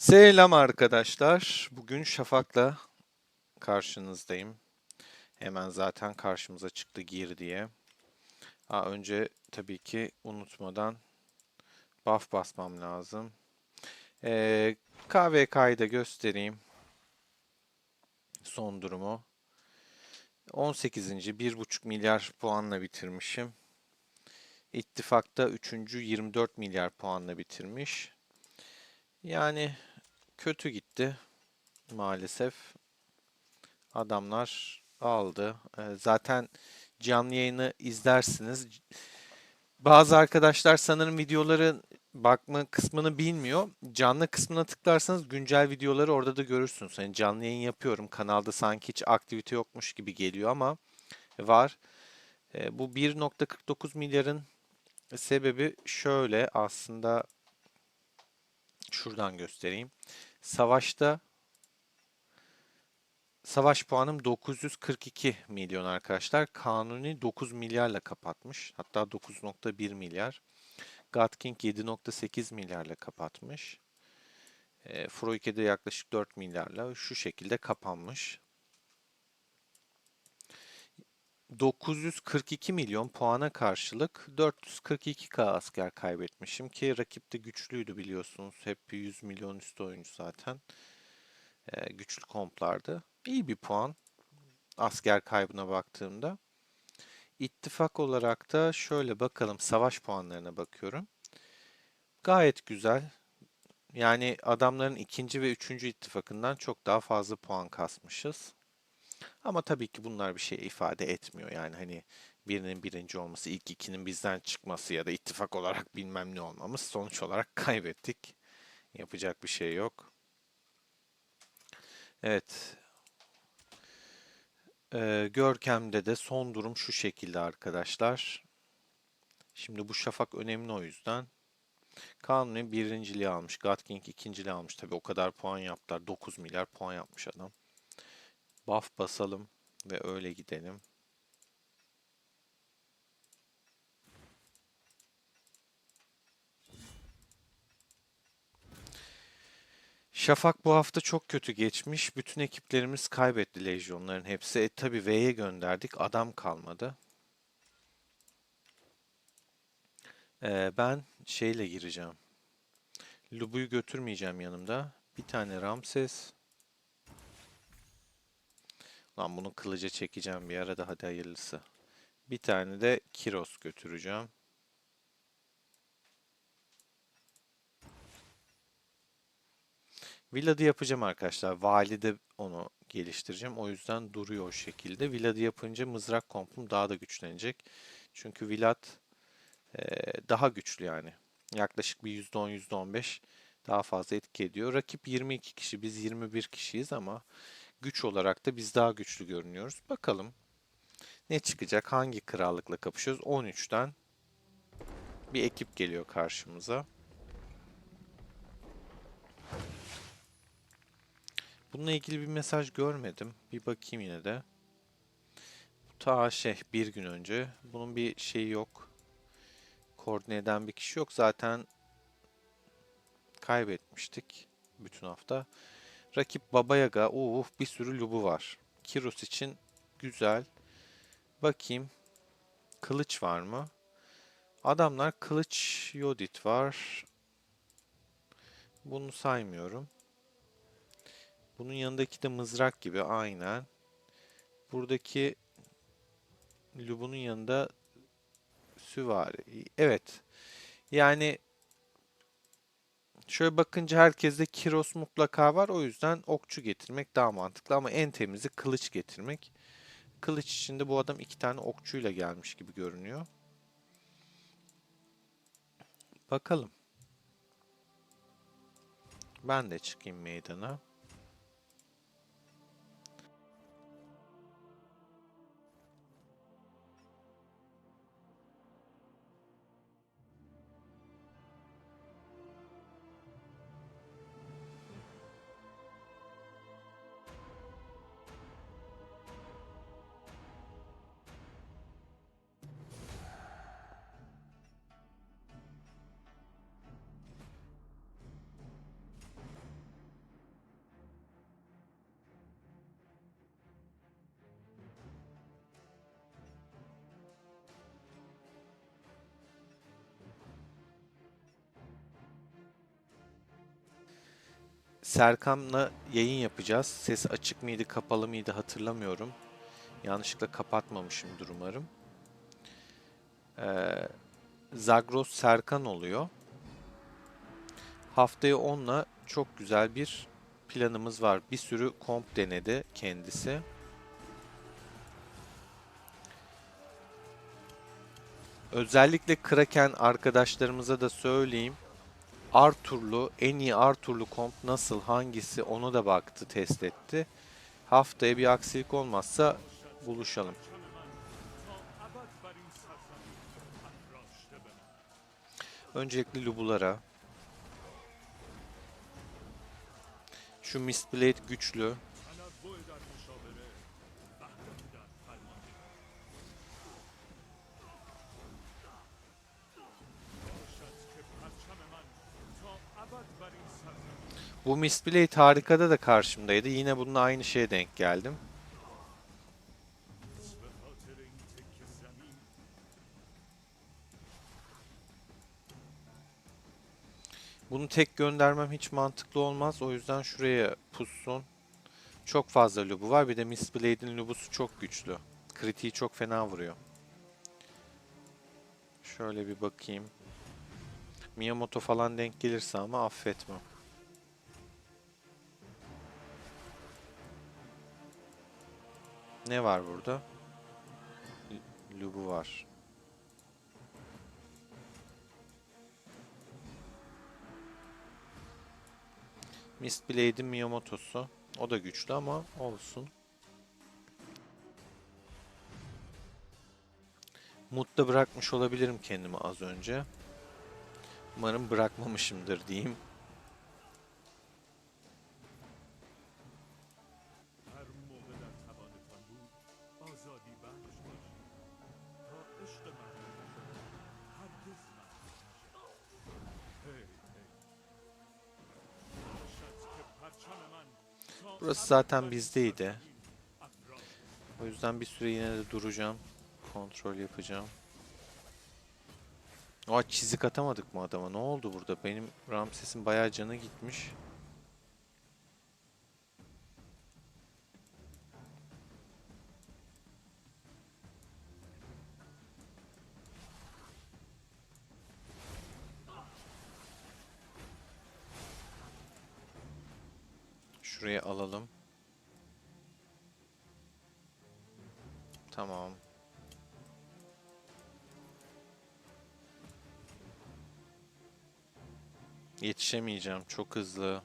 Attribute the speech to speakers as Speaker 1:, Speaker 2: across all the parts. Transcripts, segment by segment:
Speaker 1: Selam arkadaşlar. Bugün Şafak'la karşınızdayım. Hemen zaten karşımıza çıktı gir diye. Önce tabii ki unutmadan buff basmam lazım. KVK'yı da göstereyim. Son durumu. 18. 1,5 milyar puanla bitirmişim. İttifakta 3. 24 milyar puanla bitirmiş. Yani kötü gitti maalesef. Adamlar aldı. Zaten canlı yayını izlersiniz. Bazı arkadaşlar sanırım videoların bakma kısmını bilmiyor. Canlı kısmına tıklarsanız güncel videoları orada da görürsünüz. Hani canlı yayın yapıyorum. Kanalda sanki hiç aktivite yokmuş gibi geliyor ama var. Bu 1,49 milyarın sebebi şöyle aslında şuradan göstereyim. Savaşta Savaş puanım 942 milyon arkadaşlar. Kanuni 9 milyarla kapatmış. Hatta 9,1 milyar. God King 7,8 milyarla kapatmış. Froike de yaklaşık 4 milyarla şu şekilde kapanmış. 942 milyon puana karşılık 442k asker kaybetmişim ki rakip de güçlüydü biliyorsunuz. Hep 100 milyon üstü oyuncu zaten. Güçlü komplardı. İyi bir puan asker kaybına baktığımda. İttifak olarak da şöyle bakalım savaş puanlarına bakıyorum. Gayet güzel. Yani adamların ikinci ve üçüncü ittifakından çok daha fazla puan kasmışız. Ama tabii ki bunlar bir şey ifade etmiyor. Yani hani birinin birinci olması, ilk ikinin bizden çıkması ya da ittifak olarak bilmem ne olmamız sonuç olarak kaybettik. Yapacak bir şey yok. Evet. Görkem'de de son durum şu şekilde arkadaşlar. Şimdi bu şafak önemli o yüzden. Kanuni birinciliği almış. God King ikinciliği almış. Tabii o kadar puan yaptılar. 9 milyar puan yapmış adam. Buff basalım ve öyle gidelim. Şafak bu hafta çok kötü geçmiş. Bütün ekiplerimiz kaybetti lejyonların hepsi. Tabii V'ye gönderdik. Adam kalmadı. Ben şeyle gireceğim. Lubu'yu götürmeyeceğim yanımda. Bir tane Ramses. Lan bunu kılıca çekeceğim bir ara da hadi hayırlısı. Bir tane de Kiros götüreceğim. Villa'da yapacağım arkadaşlar. Valide onu geliştireceğim. O yüzden duruyor o şekilde. Villa'da yapınca mızrak kompum daha da güçlenecek. Çünkü Vlad daha güçlü yani. Yaklaşık bir %10, %15 daha fazla etki ediyor. Rakip 22 kişi, biz 21 kişiyiz ama güç olarak da biz daha güçlü görünüyoruz. Bakalım ne çıkacak? Hangi krallıkla kapışıyoruz? 13'ten bir ekip geliyor karşımıza. Bununla ilgili bir mesaj görmedim. Bir bakayım yine de. Ta bir gün önce. Bunun bir şeyi yok. Koordine eden bir kişi yok. Zaten kaybetmiştik bütün hafta. Rakip Baba Yaga. Bir sürü lubu var. Kiros için güzel. Bakayım. Kılıç var mı? Adamlar kılıç Yodit var. Bunu saymıyorum. Bunun yanındaki de mızrak gibi aynen. Buradaki Lubunun yanında süvari. Evet. Yani şöyle bakınca herkeste Kiros mutlaka var. O yüzden okçu getirmek daha mantıklı ama en temizi kılıç getirmek. Kılıç içinde bu adam iki tane okçuyla gelmiş gibi görünüyor. Bakalım. Ben de çıkayım meydana. Serkan'la yayın yapacağız. Ses açık mıydı, kapalı mıydı hatırlamıyorum. Yanlışlıkla kapatmamışımdır umarım. Ee, Zagros Serkan oluyor. Haftaya onunla çok güzel bir planımız var. Bir sürü komp denedi kendisi. Özellikle Kraken arkadaşlarımıza da söyleyeyim. Arthur'lu, en iyi Arthur'lu komp nasıl, hangisi onu da baktı, test etti. Haftaya bir aksilik olmazsa buluşalım. Öncelikle Lubulara. Şu Mistblade güçlü. Bu Mistblade harikada da karşımdaydı. Yine bununla aynı şeye denk geldim. Bunu tek göndermem hiç mantıklı olmaz. O yüzden şuraya pussun. Çok fazla lubu var. Bir de Mistblade'in lubusu çok güçlü. Kritiği çok fena vuruyor. Şöyle bir bakayım. Miyamoto falan denk gelirse ama affetmem. Ne var burada? Lubu var. Mistblade'in Miyamoto'su. O da güçlü ama olsun. Mut'ta bırakmış olabilirim kendimi az önce. Umarım bırakmamışımdır diyeyim. Burası zaten bizdeydi. O yüzden bir süre yine de duracağım. Kontrol yapacağım. Aa, çizik atamadık mı adama? Ne oldu burada? Benim Ramses'in bayağı canı gitmiş. Şuraya alalım. Tamam. Yetişemeyeceğim. Çok hızlı.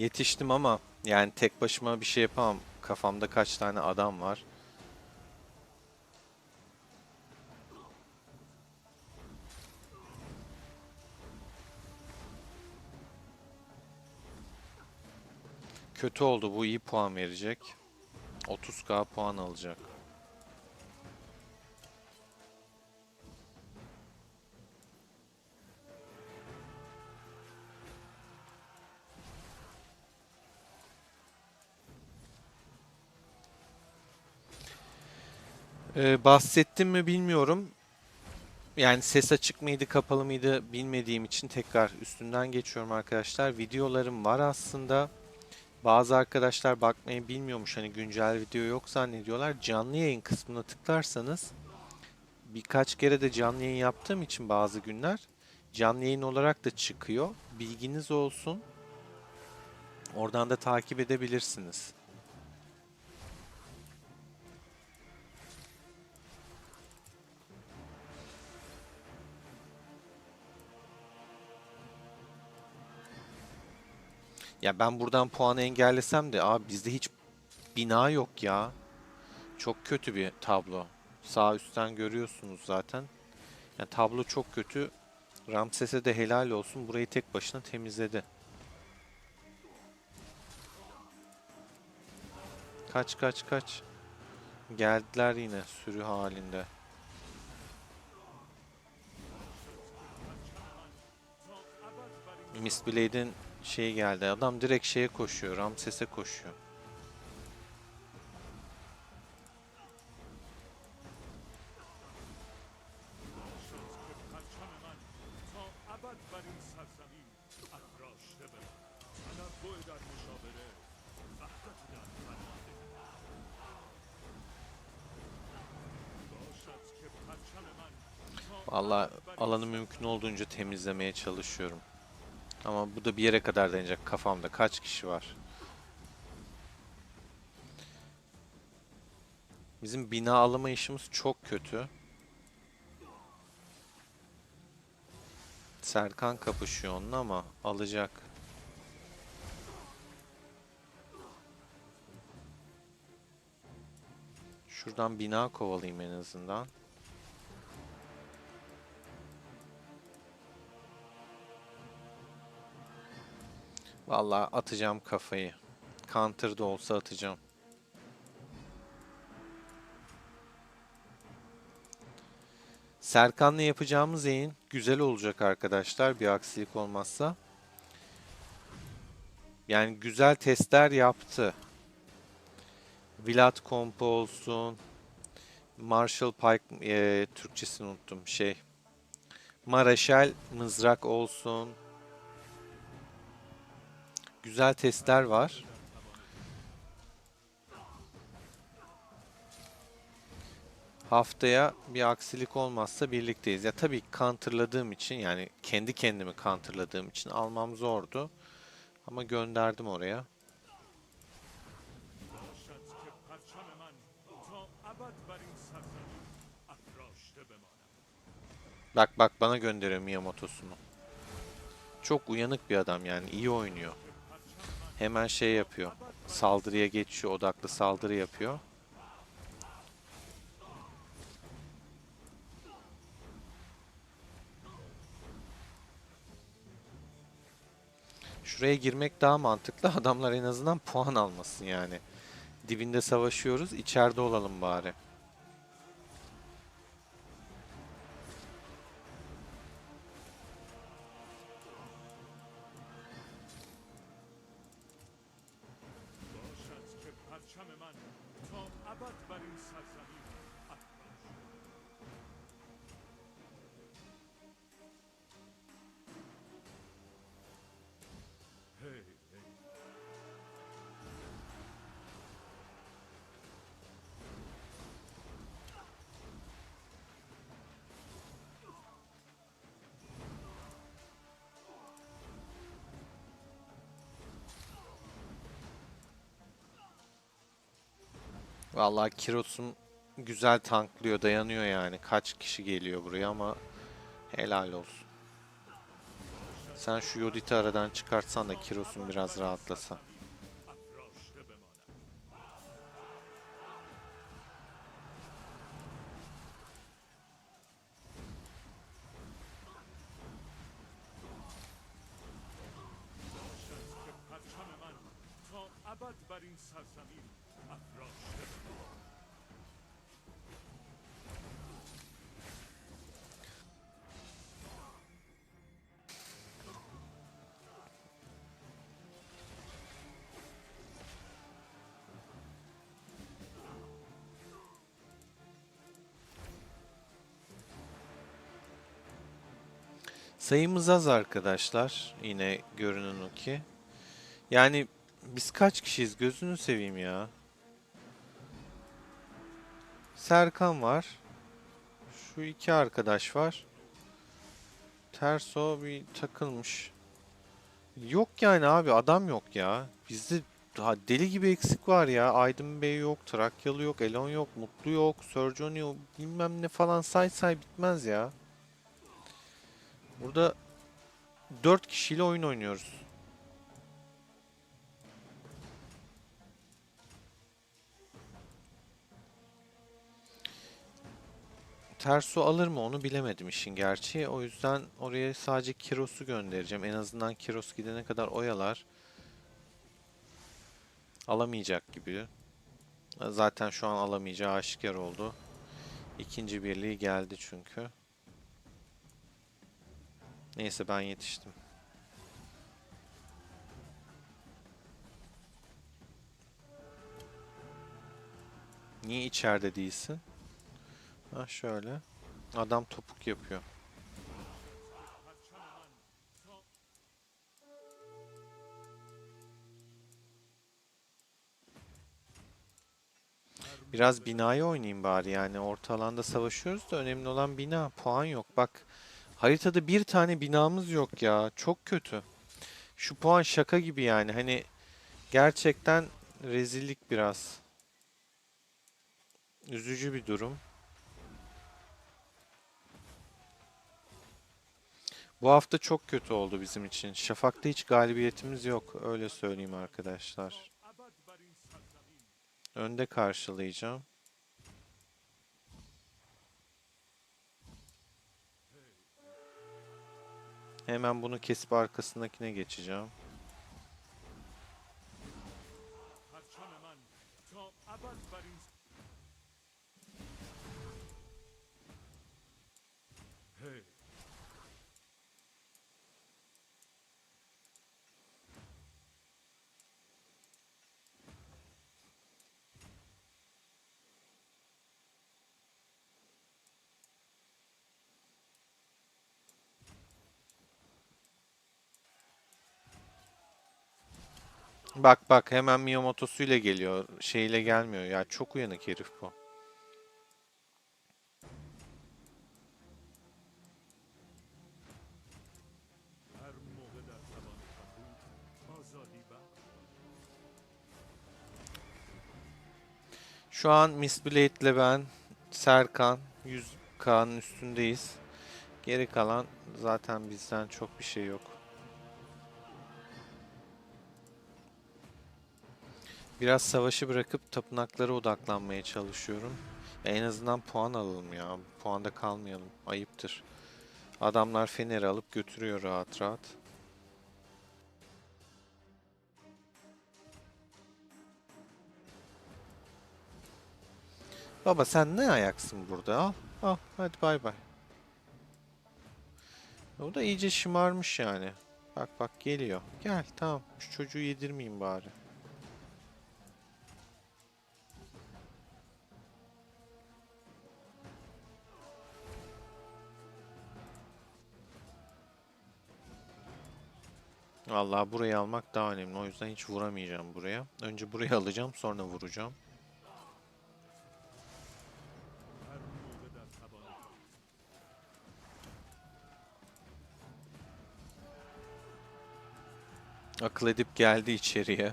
Speaker 1: Yetiştim ama yani tek başıma bir şey yapamam. Kafamda kaç tane adam var. Kötü oldu. Bu iyi puan verecek. 30k puan alacak. Bahsettim mi bilmiyorum. Yani ses açık mıydı, kapalı mıydı bilmediğim için tekrar üstünden geçiyorum arkadaşlar. Videolarım var aslında. Bazı arkadaşlar bakmayı bilmiyormuş. Hani güncel video yok zannediyorlar. Canlı yayın kısmına tıklarsanız birkaç kere de canlı yayın yaptığım için bazı günler canlı yayın olarak da çıkıyor. Bilginiz olsun. Oradan da takip edebilirsiniz. Ya ben buradan puanı engellesem de abi bizde hiç bina yok ya. Çok kötü bir tablo. Sağ üstten görüyorsunuz zaten. Yani tablo çok kötü. Ramses'e de helal olsun. Burayı tek başına temizledi. Kaç kaç kaç. Geldiler yine sürü halinde. Mistblade'in şeyi geldi. Adam direkt şeye koşuyor. Ramses'e koşuyor. Vallahi alanı mümkün olduğunca temizlemeye çalışıyorum. Ama bu da bir yere kadar denecek kafamda. Kaç kişi var? Bizim bina alama işimiz çok kötü. Serkan kapışıyor onunla ama alacak. Şuradan bina kovalayayım en azından. Vallahi atacağım kafayı. Counter da olsa atacağım. Serkan'la yapacağımız yayın güzel olacak arkadaşlar, bir aksilik olmazsa. Yani güzel testler yaptı. Vlad kompu olsun. Marshall Pike, Türkçesini unuttum. Maraşel mızrak olsun. Güzel testler var. Haftaya bir aksilik olmazsa birlikteyiz. Ya tabii counterladığım için, yani kendi kendimi counterladığım için almam zordu. Ama gönderdim oraya. Bak bak, bana gönderiyor Miyamoto'sunu. Çok uyanık bir adam, yani iyi oynuyor. Hemen şey yapıyor. Saldırıya geçiyor, odaklı saldırı yapıyor. Şuraya girmek daha mantıklı. Adamlar en azından puan almasın yani. Dibinde savaşıyoruz, içeride olalım bari. Vallahi Kiros'um güzel tanklıyor, dayanıyor yani. Kaç kişi geliyor buraya ama helal olsun. Sen şu Yodit'i aradan çıkartsan da Kiros'un biraz rahatlasa. Sayımız az arkadaşlar. Yine görünen o ki. Yani biz kaç kişiyiz, gözünü seveyim ya. Serkan var. Şu iki arkadaş var. Terso bir takılmış. Yok yani abi, adam yok ya. Bizde daha deli gibi eksik var ya. Aydın Bey yok, Trakyalı yok, Elon yok, Mutlu yok, Surgeon yok, bilmem ne falan, say say bitmez ya. Burada 4 kişiyle oyun oynuyoruz. Terso alır mı onu bilemedim işin gerçeği. O yüzden oraya sadece Kiros'u göndereceğim. En azından Kiros gidene kadar oyalar. Alamayacak gibi. Zaten şu an alamayacağı aşikar oldu. İkinci birliği geldi çünkü. Neyse, ben yetiştim. Niye içeride değilsin? Ha şöyle. Adam topuk yapıyor. Biraz binayı oynayayım bari yani. Orta alanda savaşıyoruz da önemli olan bina. Puan yok. Bak haritada bir tane binamız yok ya. Çok kötü. Şu puan şaka gibi yani. Hani gerçekten rezillik biraz. Üzücü bir durum. Bu hafta çok kötü oldu bizim için. Şafak'ta hiç galibiyetimiz yok. Öyle söyleyeyim arkadaşlar. Önde karşılayacağım. Hemen bunu kesip arkasındakine geçeceğim. Bak bak hemen Miyamoto'suyla geliyor. Şeyle gelmiyor. Ya çok uyanık herif bu. Şu an Miss Blade'le ben, Serkan 100K'nın üstündeyiz. Geri kalan zaten bizden çok bir şey yok. Biraz savaşı bırakıp tapınaklara odaklanmaya çalışıyorum. En azından puan alalım ya. Puanda kalmayalım. Ayıptır. Adamlar Fener'i alıp götürüyor rahat rahat. Baba sen ne ayaksın burada? Al. Al. Hadi bay bay. O da iyice şımarmış yani. Bak bak geliyor. Gel tamam. Şu çocuğu yedirmeyeyim bari. Vallahi burayı almak daha önemli. O yüzden hiç vuramayacağım buraya. Önce burayı alacağım, sonra vuracağım. Akıl edip geldi içeriye.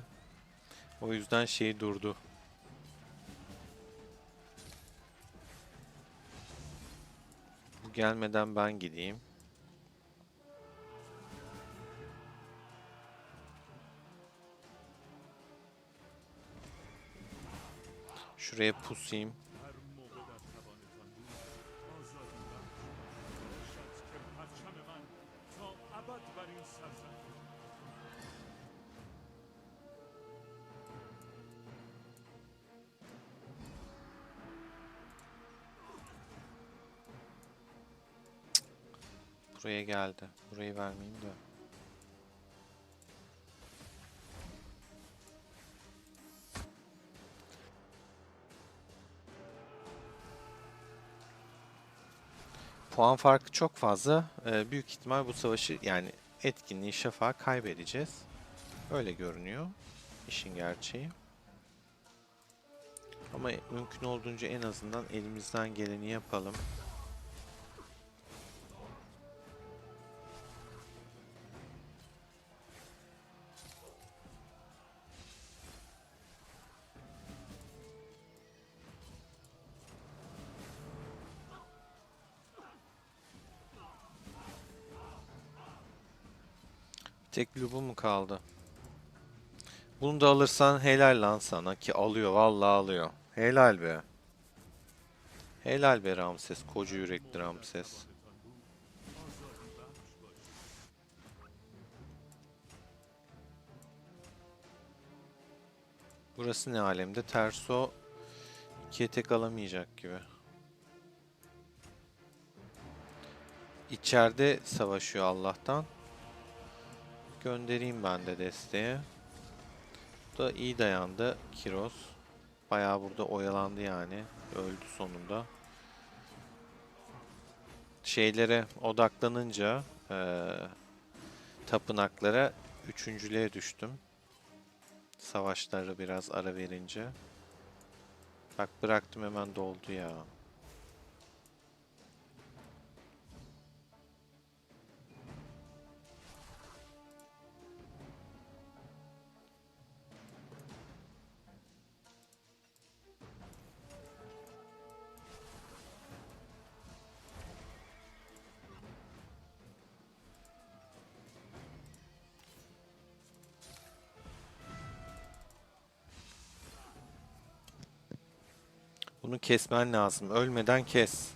Speaker 1: O yüzden şey durdu. Bu gelmeden ben gideyim. Şuraya pusayım. Buraya geldi. Burayı vermeyeyim de. Puan farkı çok fazla. Büyük ihtimal bu savaşı yani etkinliği şafağı kaybedeceğiz. Öyle görünüyor. İşin gerçeği. Ama mümkün olduğunca en azından elimizden geleni yapalım. Tek Lub'u mu kaldı? Bunu da alırsan helal lan sana ki alıyor vallahi alıyor. Helal be. Helal be Ramses. Koca yürekli Ramses. Burası ne alemde? Terso ikiye tek alamayacak gibi. İçeride savaşıyor Allah'tan. Göndereyim ben de desteğe. Bu da iyi dayandı Kiros. Bayağı burada oyalandı yani. Öldü sonunda. Şeylere odaklanınca tapınaklara üçüncülüğe düştüm. Savaşlara biraz ara verince. Bak bıraktım hemen doldu ya. Bunu kesmen lazım. Ölmeden kes.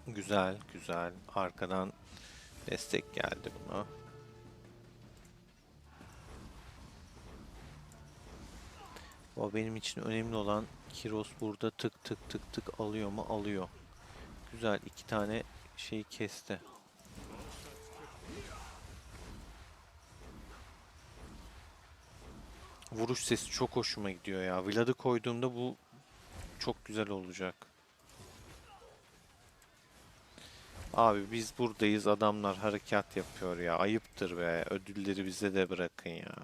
Speaker 1: Güzel, güzel. Arkadan destek geldi buna. O benim için önemli olan Kiros burada tık tık tık tık alıyor mu? Alıyor. Güzel. 2 tane şeyi kesti. Vuruş sesi çok hoşuma gidiyor ya. Vlad'ı koyduğumda bu çok güzel olacak. Abi biz buradayız. Adamlar harekat yapıyor ya. Ayıptır be. Ödülleri bize de bırakın ya.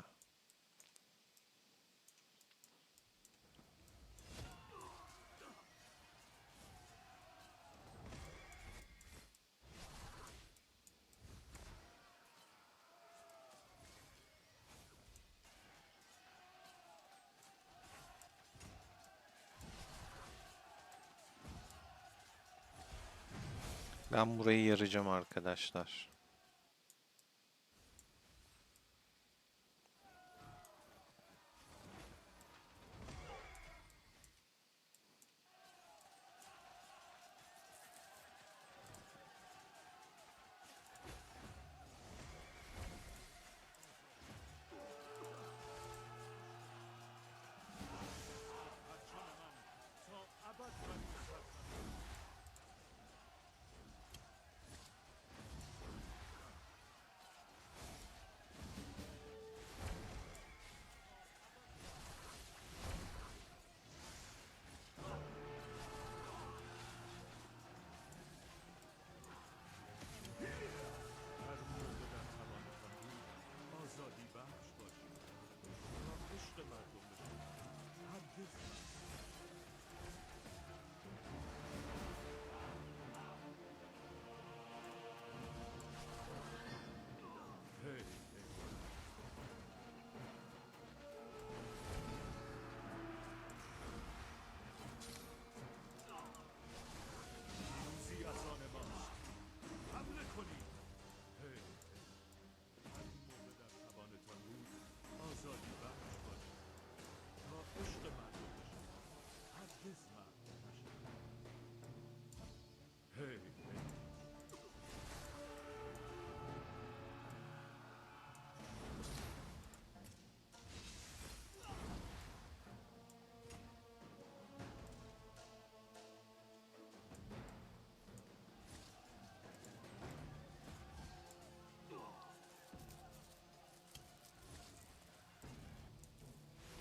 Speaker 1: Ben burayı yaracağım arkadaşlar.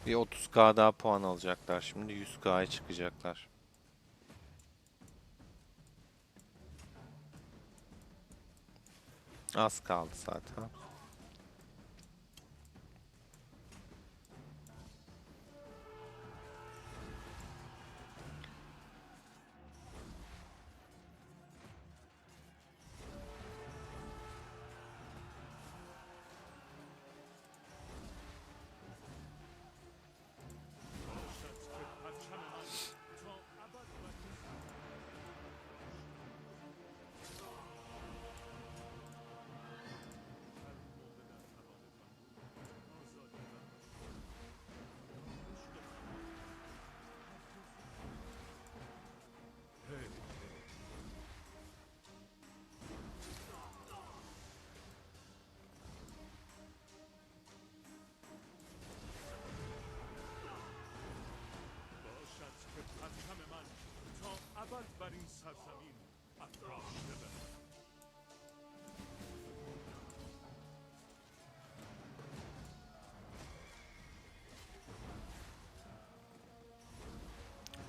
Speaker 1: Bir 30k daha puan alacaklar. Şimdi 100k'ya çıkacaklar. Az kaldı zaten.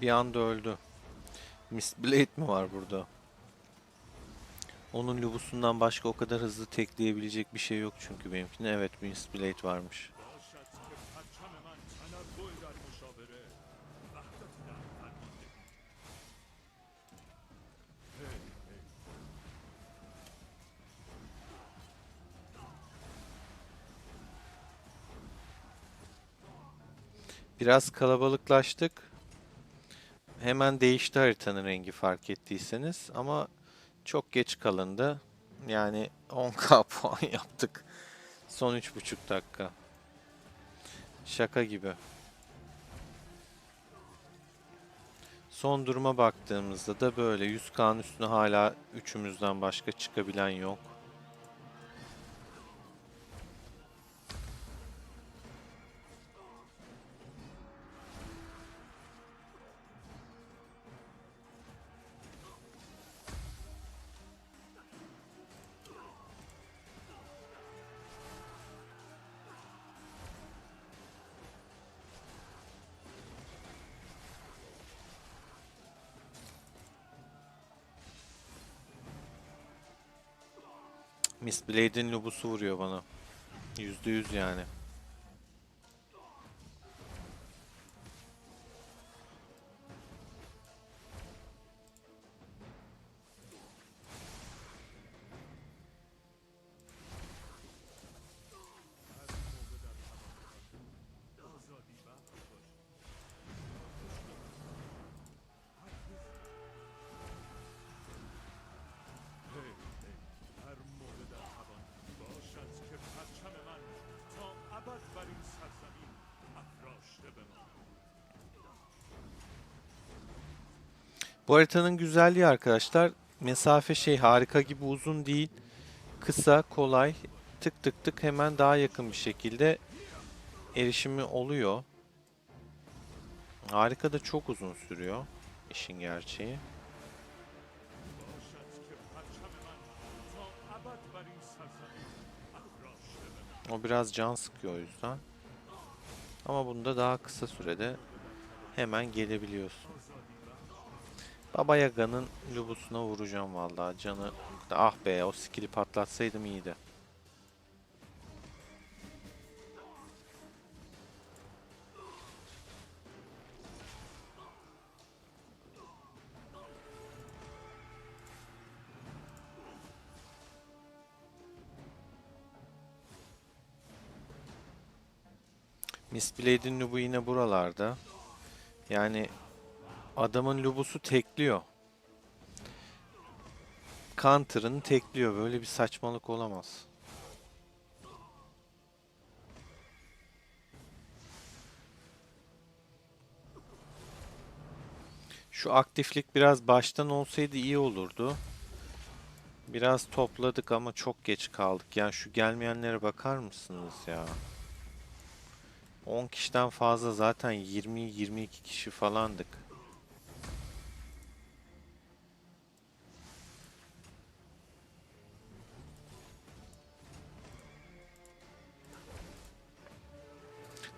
Speaker 1: Bir anda öldü. Mistblade mi var burada? Onun Lubus'undan başka o kadar hızlı tekleyebilecek bir şey yok çünkü benimkine. Evet, Mistblade varmış. Biraz kalabalıklaştık. Hemen değişti haritanın rengi fark ettiyseniz ama çok geç kalındı. Yani 10k puan yaptık. Son 3,5 dakika. Şaka gibi. Son duruma baktığımızda da böyle 100k'nın üstüne hala üçümüzden başka çıkabilen yok. Mistblade'in Lubus'u vuruyor bana. %100 yani. Bu haritanın güzelliği arkadaşlar, mesafe harika gibi uzun değil. Kısa, kolay, tık tık tık hemen daha yakın bir şekilde erişimi oluyor. Harika da çok uzun sürüyor, işin gerçeği. O biraz can sıkıyor o yüzden. Ama bunda daha kısa sürede hemen gelebiliyorsun. Baba Yaga'nın Lubus'una vuracağım vallahi, canı. Ah be, o skill'i patlatsaydım iyiydi. Mistblade'in Lubu yine buralarda. Yani adamın Lubus'u tekliyor. Counter'ını tekliyor. Böyle bir saçmalık olamaz. Şu aktiflik biraz baştan olsaydı iyi olurdu. Biraz topladık ama çok geç kaldık. Yani şu gelmeyenlere bakar mısınız ya? 10 kişiden fazla, zaten 20-22 kişi falandık.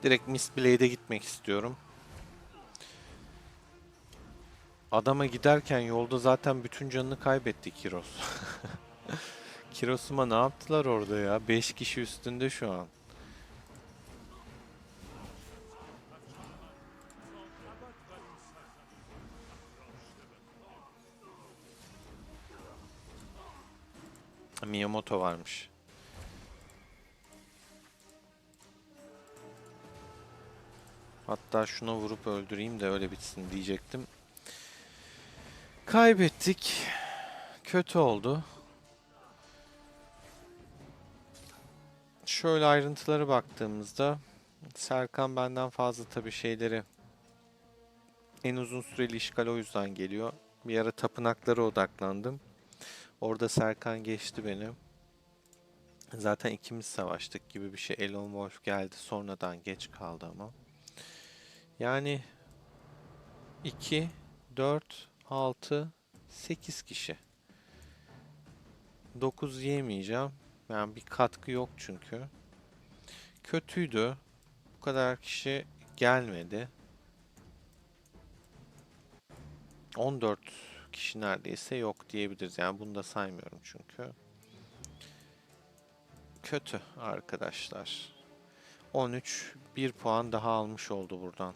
Speaker 1: Direkt Mistblade'e gitmek istiyorum. Adama giderken yolda zaten bütün canını kaybetti Kiros. Kiros'uma ne yaptılar orada ya? 5 kişi üstünde şu an. Miyamoto varmış. Hatta şuna vurup öldüreyim de öyle bitsin diyecektim. Kaybettik. Kötü oldu. Şöyle ayrıntılara baktığımızda Serkan benden fazla tabii şeyleri, en uzun süreli işgal o yüzden geliyor. Bir ara tapınaklara odaklandım. Orada Serkan geçti beni. Zaten ikimiz savaştık gibi bir şey. Elon Wolf geldi sonradan, geç kaldı ama. Yani 2, 4, 6, 8 kişi. 9 yemeyeceğim. Yani bir katkı yok çünkü. Kötüydü. Bu kadar kişi gelmedi. 14 kişi neredeyse yok diyebiliriz. Yani bunu da saymıyorum çünkü. Kötü arkadaşlar. 13 bir puan daha almış oldu buradan.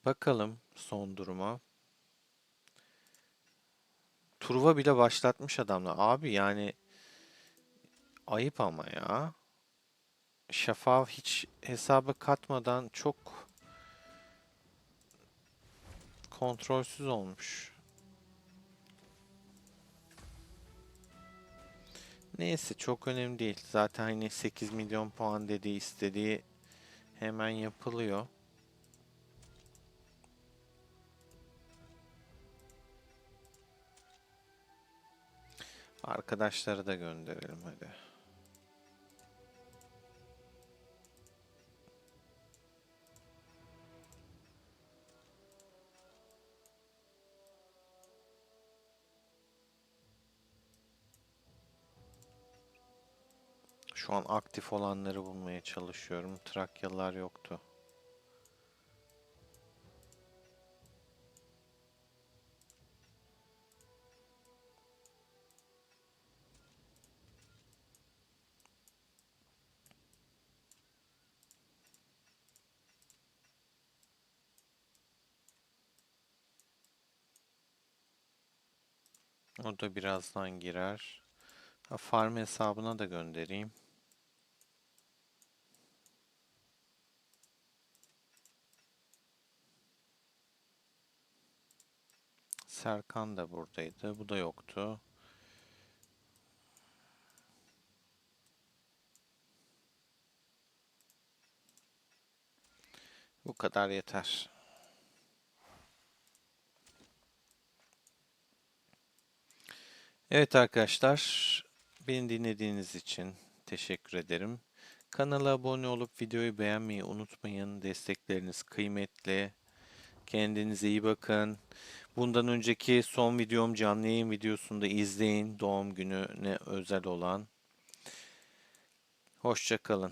Speaker 1: Bakalım son duruma. Truva bile başlatmış adamlar. Abi yani ayıp ama ya. Şafak hiç hesaba katmadan çok kontrolsüz olmuş. Neyse çok önemli değil. Zaten hani 8 milyon puan dediği istediği hemen yapılıyor. Arkadaşları da gönderelim hadi. Şu an aktif olanları bulmaya çalışıyorum. Trakyalılar yoktu. O da birazdan girer. Ha, farm hesabına da göndereyim. Serkan da buradaydı. Bu da yoktu. Bu kadar yeter. Evet arkadaşlar, beni dinlediğiniz için teşekkür ederim. Kanala abone olup videoyu beğenmeyi unutmayın. Destekleriniz kıymetli. Kendinize iyi bakın. Bundan önceki son videom canlı yayın videosunda izleyin. Doğum gününe özel olan. Hoşça kalın.